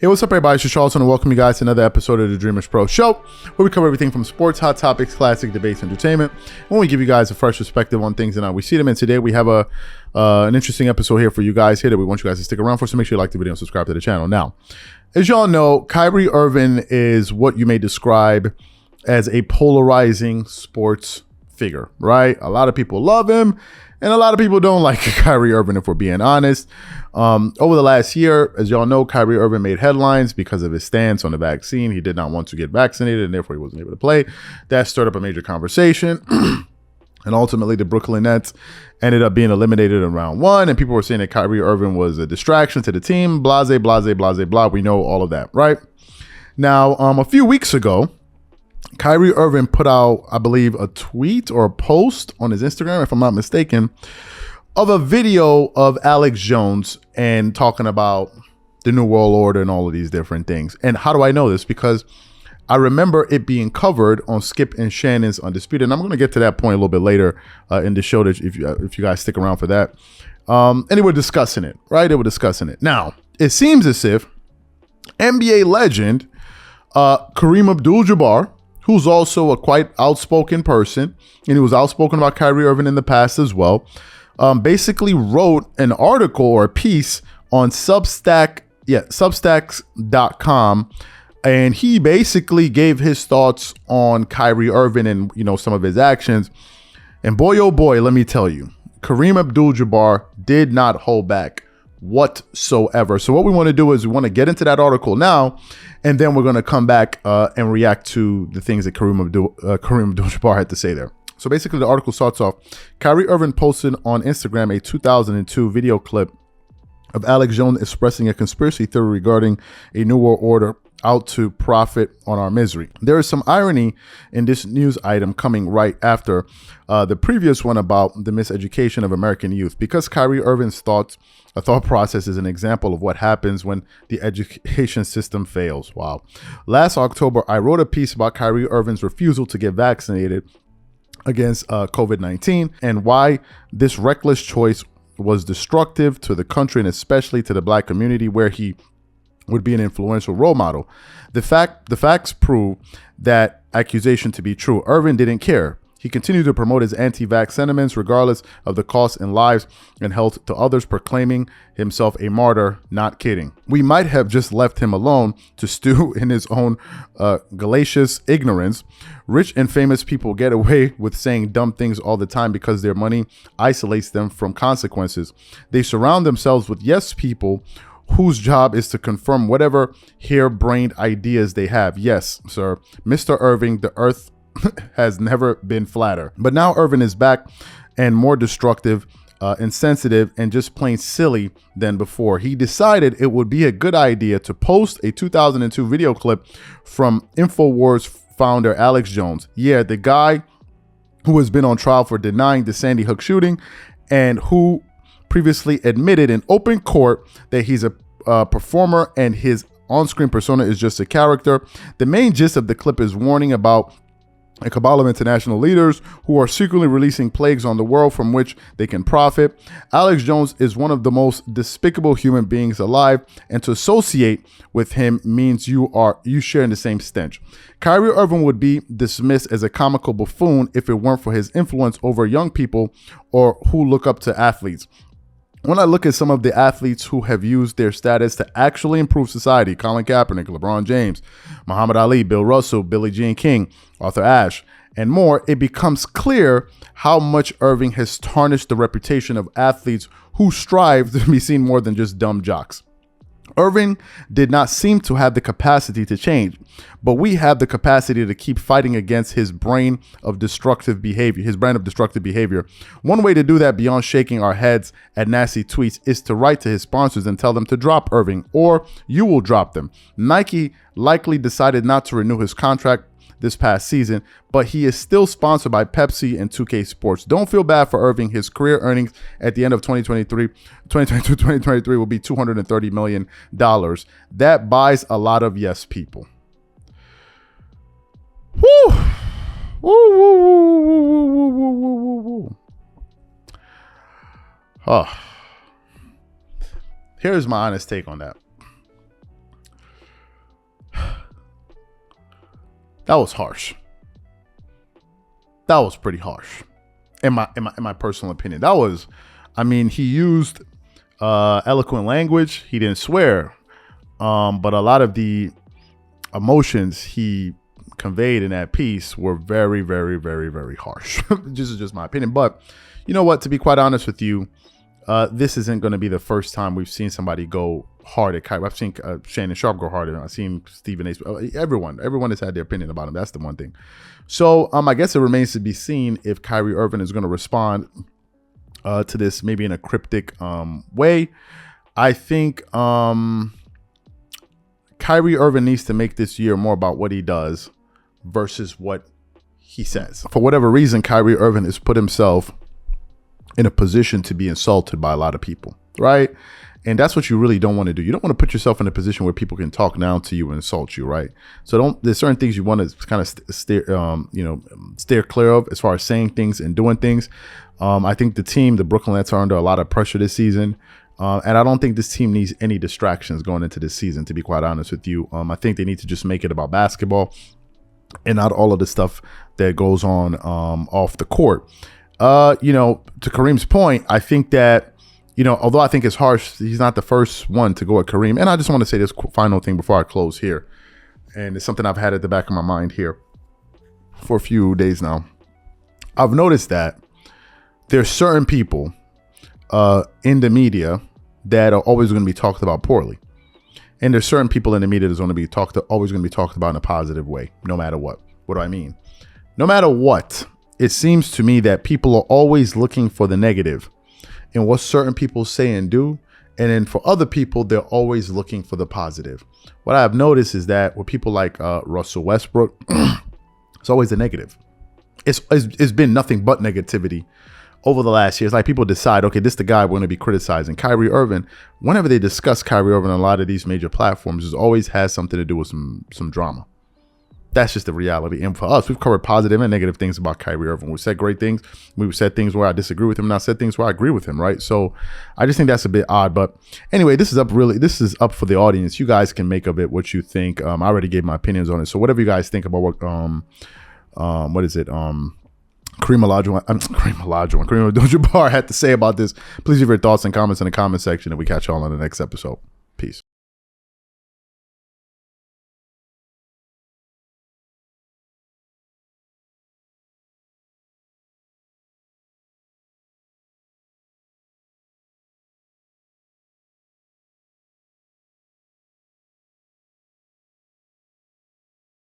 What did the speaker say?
Hey, what's up, everybody? It's Charles, and welcome you guys to another episode of the Dreamerspro Show, where we cover everything from sports, hot topics, classic debates, entertainment, and we give you guys a fresh perspective on things and how we see them. And today we have an interesting episode here for you guys here that we want you guys to stick around for, so make sure you like the video and subscribe to the channel. Now, as y'all know, Kyrie Irving is what you may describe as a polarizing sports figure, right? A lot of people love him, and a lot of people don't like Kyrie Irving, if we're being honest. Over the last year, as y'all know, Kyrie Irving made headlines because of his stance on the vaccine. He did not want to get vaccinated, and therefore he wasn't able to play. That stirred up a major conversation. And ultimately, the Brooklyn Nets ended up being eliminated in round one. And people were saying that Kyrie Irving was a distraction to the team. Blase, blase, blase, blah. We know all of that, right? Now, a few weeks ago, Kyrie Irving put out, I believe, a tweet or a post on his Instagram, if I'm not mistaken, of a video of Alex Jones and talking about the New World Order and all of these different things. And how do I know this? Because I remember it being covered on Skip and Shannon's Undisputed. And I'm going to get to that point a little bit later in the show, that if you guys stick around for that. And they were discussing it, right? They were discussing it. Now, it seems as if NBA legend Kareem Abdul-Jabbar, who's also a quite outspoken person, and he was outspoken about Kyrie Irving in the past as well, basically wrote an article or a piece on Substacks.com, and he basically gave his thoughts on Kyrie Irving and, you know, some of his actions. And boy, oh boy, let me tell you, Kareem Abdul-Jabbar did not hold back whatsoever. So what we want to do is we want to get into that article now, and then we're going to come back and react to the things that Kareem Abdul-Jabbar had to say there. So basically, the article starts off, Kyrie Irving posted on Instagram a 2002 video clip of Alex Jones expressing a conspiracy theory regarding a New World Order out to profit on our misery. There is some irony in this news item coming right after the previous one about the miseducation of American youth, because Kyrie Irving's thought process is an example of what happens when the education system fails. Wow. Last October, I wrote a piece about Kyrie Irving's refusal to get vaccinated against COVID-19 and why this reckless choice was destructive to the country and especially to the Black community, where he would be an influential role model. The facts prove that accusation to be true. Irving didn't care. He continued to promote his anti-vax sentiments regardless of the cost in lives and health to others, proclaiming himself a martyr. Not kidding. We might have just left him alone to stew in his own galactious ignorance. Rich and famous people get away with saying dumb things all the time because their money isolates them from consequences. They surround themselves with yes people whose job is to confirm whatever harebrained ideas they have. Yes, sir. Mr. Irving, the earth has never been flatter. But now Irving is back and more destructive, insensitive, and just plain silly than before. He decided it would be a good idea to post a 2002 video clip from InfoWars founder Alex Jones. Yeah, the guy who has been on trial for denying the Sandy Hook shooting and who previously admitted in open court that he's a performer and his on-screen persona is just a character. The main gist of the clip is warning about a cabal of international leaders who are secretly releasing plagues on the world from which they can profit. Alex Jones is one of the most despicable human beings alive, and to associate with him means you share in the same stench. Kyrie Irving would be dismissed as a comical buffoon if it weren't for his influence over young people or who look up to athletes. When I look at some of the athletes who have used their status to actually improve society, Colin Kaepernick, LeBron James, Muhammad Ali, Bill Russell, Billie Jean King, Arthur Ashe, and more, it becomes clear how much Irving has tarnished the reputation of athletes who strive to be seen more than just dumb jocks. Irving did not seem to have the capacity to change, but we have the capacity to keep fighting against his brand of destructive behavior. One way to do that beyond shaking our heads at nasty tweets is to write to his sponsors and tell them to drop Irving, or you will drop them. Nike likely decided not to renew his contract this past season, but he is still sponsored by Pepsi and 2K Sports. Don't feel bad for Irving. His career earnings at the end of 2023 will be $230 million. That buys a lot of yes people. Woo! Woo, woo, woo, woo, woo, woo, woo, woo. Oh. Here's my honest take on that. That was harsh. That was pretty harsh, in my personal opinion. That was, I mean, he used eloquent language. He didn't swear, but a lot of the emotions he conveyed in that piece were very, very, very, very harsh. This is just my opinion. But you know what? To be quite honest with you, this isn't going to be the first time we've seen somebody go hard at Kyrie. I've seen Shannon Sharp go hard at him. I've seen Stephen A. Everyone has had their opinion about him. That's the one thing. So I guess it remains to be seen if Kyrie Irving is going to respond to this maybe in a cryptic way. I think Kyrie Irving needs to make this year more about what he does versus what he says. For whatever reason, Kyrie Irving has put himself in a position to be insulted by a lot of people, right? And that's what you really don't want to do. You don't want to put yourself in a position where people can talk down to you and insult you, right? So there's certain things you want to kind of steer clear of as far as saying things and doing things. I think the Brooklyn Nets are under a lot of pressure this season. And I don't think this team needs any distractions going into this season, to be quite honest with you. I think they need to just make it about basketball and not all of the stuff that goes on off the court. To Kareem's point, I think that, although I think it's harsh, he's not the first one to go at Kareem. And I just want to say this final thing before I close here. And it's something I've had at the back of my mind here for a few days now. I've noticed that there's certain people in the media that are always going to be talked about poorly. And there's certain people in the media that's going to be always going to be talked about in a positive way, no matter what. What do I mean? No matter what, it seems to me that people are always looking for the negative in what certain people say and do. And then for other people, they're always looking for the positive. What I've noticed is that with people like Russell Westbrook, it's always the negative. It's been nothing but negativity over the last years. Like people decide, okay, this is the guy we're going to be criticizing. Kyrie Irving, whenever they discuss Kyrie Irving on a lot of these major platforms, it always has something to do with some drama. That's just the reality. And for us, we've covered positive and negative things about Kyrie Irving. We've said great things. We've said things where I disagree with him, and I said things where I agree with him, right? So I just think that's a bit odd. But anyway, this is up for the audience. You guys can make of it what you think. I already gave my opinions on it. So whatever you guys think about what Kareem Abdul-Jabbar had to say about this, please leave your thoughts and comments in the comment section, and we catch y'all on the next episode.